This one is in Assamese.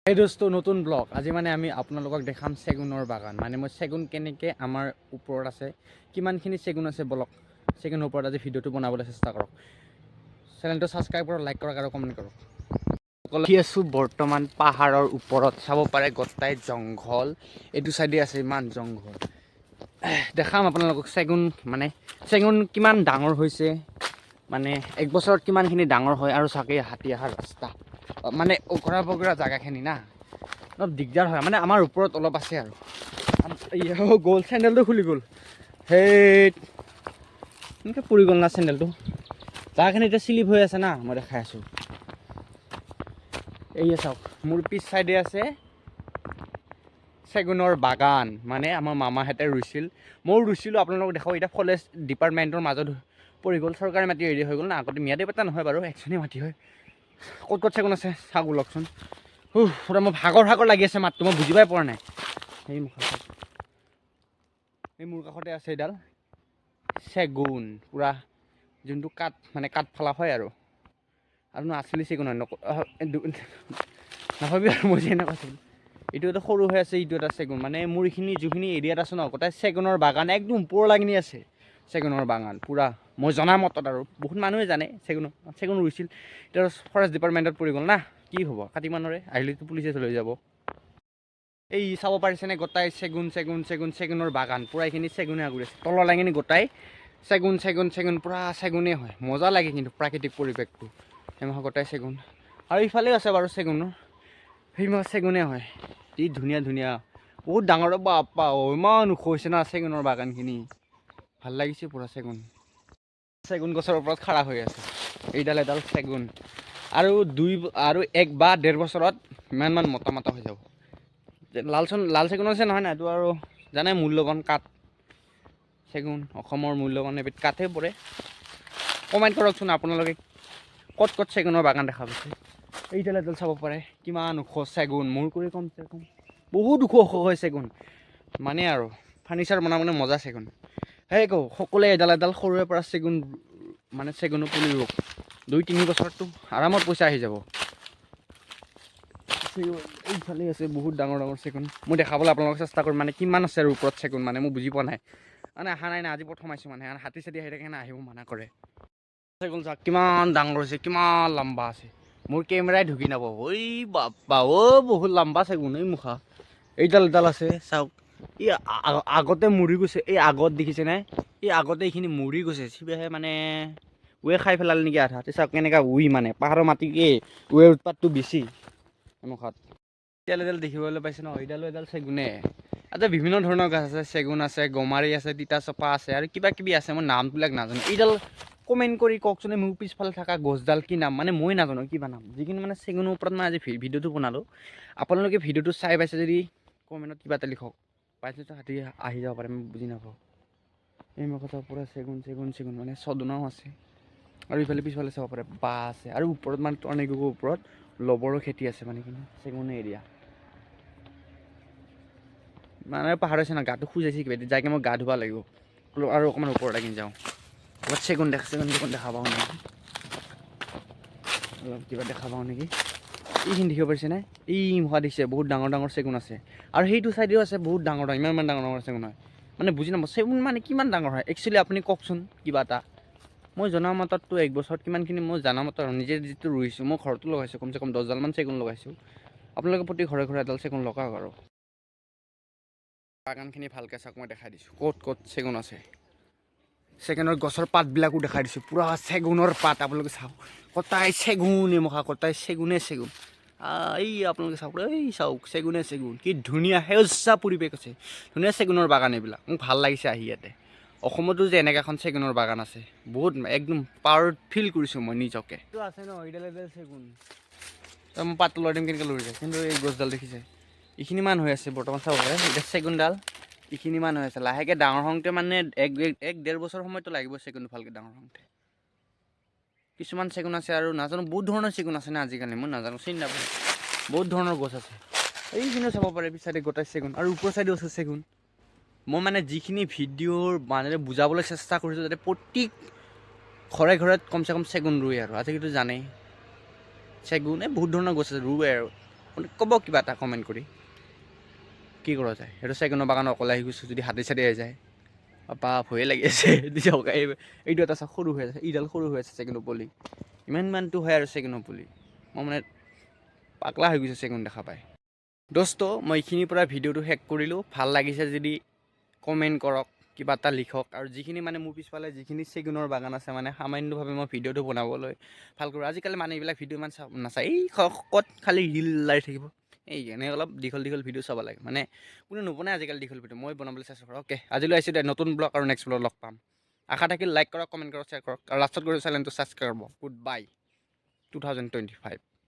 এই দোস্ত নতুন ব্লগ আজি মানে আমি আপোনালোকক দেখাম চেগুনৰ বাগান মানে মই চেগুন কেনেকৈ আমাৰ ওপৰত আছে কিমানখিনি চেগুন আছে বলক চেগুনৰ ওপৰত আজি ভিডিঅ'টো বনাবলৈ চেষ্টা কৰক চেনেলটো ছাবস্ক্ৰাইব কৰক লাইক কৰক আৰু কমেণ্ট কৰক কি আছোঁ বৰ্তমান পাহাৰৰ ওপৰত চাব পাৰে গোটাই জংঘল এইটো চাইডে আছে ইমান জংঘল দেখাম আপোনালোকক চেগুন মানে চেগুন কিমান ডাঙৰ হৈছে মানে এক বছৰত কিমানখিনি ডাঙৰ হয় আৰু চাগে হাতী অহাৰ ৰাস্তা মানে ওখৰা পগৰা জাগাখিনি না অলপ দিগদাৰ হয় মানে আমাৰ ওপৰত অলপ আছে আৰু গ'ল চেণ্ডেলটো খুলি গ'ল সেই এনেকৈ পৰি গ'ল না চেণ্ডেলটো জাগাখিনি এতিয়া শ্লিপ হৈ আছে না মই দেখাই আছোঁ এই চাওক মোৰ পিছ চাইডে আছে চেগুনৰ বাগান মানে আমাৰ মামাহঁতে ৰুইছিল ময়ো ৰুইছিলোঁ আপোনালোকক দেখাওঁ এতিয়া ফৰেষ্ট ডিপাৰ্টমেণ্টৰ মাজত পৰি গ'ল চৰকাৰী মাটি হেৰি হৈ গ'ল না আগতে ম্যাদী পাতা নহয় বাৰু একচুৱেলি মাটি হয় ক'ত ক'ত চেগুন আছে চাওক ওলকচোন পুৰা মই ভাগৰ লাগি আছে মাতটো মই বুজিবই পৰা নাই সেই মুখা এই মোৰ কাষতে আছে এইডাল চেগুন পুৰা যোনটো কাঠ মানে কাঠ ফলা হয় আৰু আচলি চেগুন হয় নাভাবি আৰু মই যে এনেকুৱা চেগুন এইটো এটা সৰু হৈ আছে এইটো এটা চেগুন মানে মোৰ এইখিনি যিখিনি এৰিয়াত আছে ন গোটেই চেগুনৰ বাগান একদম ওপৰলৈকে আছে চেগুনৰ বাগান পুৰা মই জনা মতত আৰু বহুত মানুহে জানে চেগুন ৰুইছিল এতিয়া ফৰেষ্ট ডিপাৰ্টমেণ্টত পৰি গ'ল না কি হ'ব কাটি মানৰে আহিলেতো পুলিচে লৈ যাব এই চাব পাৰিছেনে গোটাই চেগুনৰ বাগান পুৰা এইখিনি চেগুনে আগুৰি আছে তলৰ লাইনখিনি গোটাই চেগুন পুৰা চেগুনেই হয় মজা লাগে কিন্তু প্ৰাকৃতিক পৰিৱেশটো সেইমাহৰ গোটাই চেগুন আৰু ইফালেও আছে বাৰু চেগুনৰ সেইমাহ চেগুনে হয় কি ধুনীয়া বহুত ডাঙৰ বাপ্পা ইমান ওখ হৈছে না চেগুনৰ বাগানখিনি ভাল লাগিছে পুৰা চেগুন গছৰ ওপৰত খাৰা হৈ আছে এইডাল এডাল চেগুন আৰু 1 বা 1.5 বছৰত ইমানমান মতা হৈ যাব লাল চেগুন আছে নহয় না এইটো আৰু জানে মূল্যৱান কাঠ চেগুন অসমৰ মূল্যৱান এবিধ কাঠে পৰে কমেণ্ট কৰকচোন আপোনালোকে ক'ত চেগুনৰ বাগান দেখা পাইছে এইডাল এডাল চাব পাৰে কিমান ওখ চেগুন মোৰ কৰি কমচে কম বহুত ওখ হয় চেগুন মানে আৰু ফাৰ্নিচাৰ বনাবলৈ মজা চেগুন সেই সকলোৱে এডাল সৰুৰে পৰা চেগুনৰ পুলি ৰুওক 2-3 বছৰততো আৰামত পইচা আহি যাব এইফালে আছে বহুত ডাঙৰ চেগুন মই দেখাবলৈ আপোনালোকক চেষ্টা কৰিম মানে কিমান আছে আৰু ওপৰত চেগুন মানে মই বুজি পোৱা নাই মানে অহা নাই না আজি প্ৰথম আহিছোঁ মানে হাতী চাতী আহি থাকে না আহিব মানা কৰে চেগুন চাওক কিমান ডাঙৰ হৈছে কিমান লম্বা আছে মোৰ কেমেৰাই ঢুকি নাপাব ঐ বাপ্পা বহুত লম্বা চেগুন এই মুখা এইডাল আছে চাওক ই আগতে মৰি গৈছে এই আগত দেখিছেনে এই আগতে এইখিনি মৰি গৈছে চিবেহে মানে খাই পেলাল নেকি আধা চাওক কেনেকুৱা মানে পাহাৰৰ মাটি কি উৎপাতটো বেছি মুখত এডাল দেখিবলৈ পাইছে ন এইডালো এডাল চেগুনে তাতে বিভিন্ন ধৰণৰ গাছ আছে চেগুন আছে গমাৰি আছে তিতা চপা আছে আৰু কিবা কিবি আছে মই নামবিলাক নাজানো এইডাল কমেণ্ট কৰি কওকচোন মোৰ পিছফালে থকা গছডাল কি নাম মানে মই নাজানো কিবা নাম যিখিনি মানে চেগুনৰ ওপৰত মই আজি ভিডিঅ'টো বনালোঁ আপোনালোকে ভিডিঅ'টো চাই পাইছে যদি কমেণ্টত কিবা এটা লিখক পাইছেতো হাতী আহি যাব পাৰে মই বুজি নাপাওঁ এই মুখত পুৰা চেগুন মানে চদনাও আছে আৰু ইফালে পিছফালে চাব পাৰে বাঁহ আছে আৰু ওপৰত মানে টৰ্নেডোৰ ওপৰত লবৰৰ খেতি আছে মানে কিন্তু চেগুন এৰিয়া মানে পাহাৰ আছে না গাটো খুজাইছে কিবা যাইকে মই গা ধুব লাগিব আৰু অকণমান ওপৰত লাগি যাওঁ ক'ৰবাত চেগুন দেখা পাওঁ নেকি অলপ কিবা দেখা পাওঁ নেকি এইখিনি দেখিব পাৰিছেনে এই মুখা দিছে বহুত ডাঙৰ চেগুন আছে আৰু সেইটো চাইডেও আছে বহুত ডাঙৰ ইমান ডাঙৰ চেগুন হয় মানে বুজি নাপাওঁ চেগুন মানে কিমান ডাঙৰ হয় একচুৱেলি আপুনি কওকচোন কিবা এটা মই জনা মতততো 1 বছৰত কিমানখিনি মই জানা মত আৰু নিজে যিটো ৰুইছোঁ মই ঘৰতো লগাইছোঁ কমচে কম 10ডালমান চেগুন লগাইছোঁ আপোনালোকে প্ৰতি ঘৰে এডাল চেগুন লগাওক আৰু বাগানখিনি ভালকৈ চাওক মই দেখাই দিছোঁ ক'ত চেগুন আছে চেগুনৰ গছৰ পাতবিলাকো দেখাই দিছোঁ পুৰা চেগুনৰ পাত আপোনালোকে চাওক কটাই চেগুন এমুখা কটাই চেগুন এই আপোনালোকে চাওক চাওক চেগুন কি ধুনীয়া সেউজীয়া পৰিৱেশ আছে ধুনীয়া চেগুনৰ বাগান এইবিলাক মোক ভাল লাগিছে আহি ইয়াতে অসমতো যে এনেকৈ এখন চেগুনৰ বাগান আছে বহুত একদম পাৱাৰ ফিল কৰিছোঁ মই নিজকে এইটো আছে ন এইডাল চেগুন মই পাতটো লৈ দিম কেনেকৈ লৈ যায় কিন্তু এই গছডাল দেখিছে এইখিনিমান হৈ আছে বৰ্তমান চাব পাৰে এতিয়া চেগুনডাল এইখিনিমান হৈ আছে লাহেকৈ ডাঙৰ হওঁতে মানে 1-1.5 বছৰ সময়তো লাগিব চেগুনটো ভালকৈ ডাঙৰ হওঁতে কিছুমান চেগুন আছে আৰু নাজানো বহুত ধৰণৰ চেগুন আছে না আজিকালি মই নাজানো চিনি নাপাওঁ বহুত ধৰণৰ গছ আছে এইখিনিও চাব পাৰে পিছ চাইডে গোটাই চেগুন আৰু ওপৰ চাইডেও আছে চেগুন মই মানে যিখিনি ভিডিঅ'ৰ মানে বুজাবলৈ চেষ্টা কৰিছোঁ যাতে প্ৰত্যেক ঘৰে কমচে কম চেগুন ৰুৱে আৰু আজিকালিতো জানেই চেগুন বহুত ধৰণৰ গছ আছে ৰুৱে আৰু ক'ব কিবা এটা কমেণ্ট কৰি কি কৰা যায়। সেইটো চেগুনৰ বাগানত অকলে আহি গৈছোঁ, যদি হাতী চাতী আহি যায় বা ভয়ে লাগি আছে। এইটো এটা সৰু হৈ আছে, ইডাল সৰু হৈ আছে চেগুনৰ পুলি, ইমানটো হয় আৰু চেগুনৰ পুলি। মই মানে পাগলা হৈ গৈছোঁ চেগুন দেখা পাই। দোস্ত মই এইখিনিৰ পৰা ভিডিঅ'টো শেষ কৰিলোঁ। ভাল লাগিছে যদি কমেণ্ট কৰক, কিবা এটা লিখক, আৰু যিখিনি মানে মোৰ পিছফালে যিখিনি চেগুনৰ বাগান আছে মানে সামান্যভাৱে মই ভিডিঅ'টো বনাবলৈ ভাল কৰোঁ। আজিকালি মানে এইবিলাক ভিডিঅ' ইমান নাচায়, এই ক'ত খালি ৰীল ওলাই থাকিব, এই এনে অলপ দীঘল ভিডিঅ' চাব লাগে, মানে কোনো নবনায় আজিকালি দীঘল ভিডিঅ', মই বনাবলৈ চেষ্টা কৰোঁ। অ'কে, আজিলৈ আহিছোঁ দে, নতুন ব্লগ আৰু নেক্সট ব্লগ লগ পাম। আশা থাকিল লাইক কৰক, কমেণ্ট কৰক, শ্বেয়াৰ কৰক, আৰু লাষ্টত কৰি চেনেলটো ছাবস্ক্ৰাইব কৰক। Good bye 2025।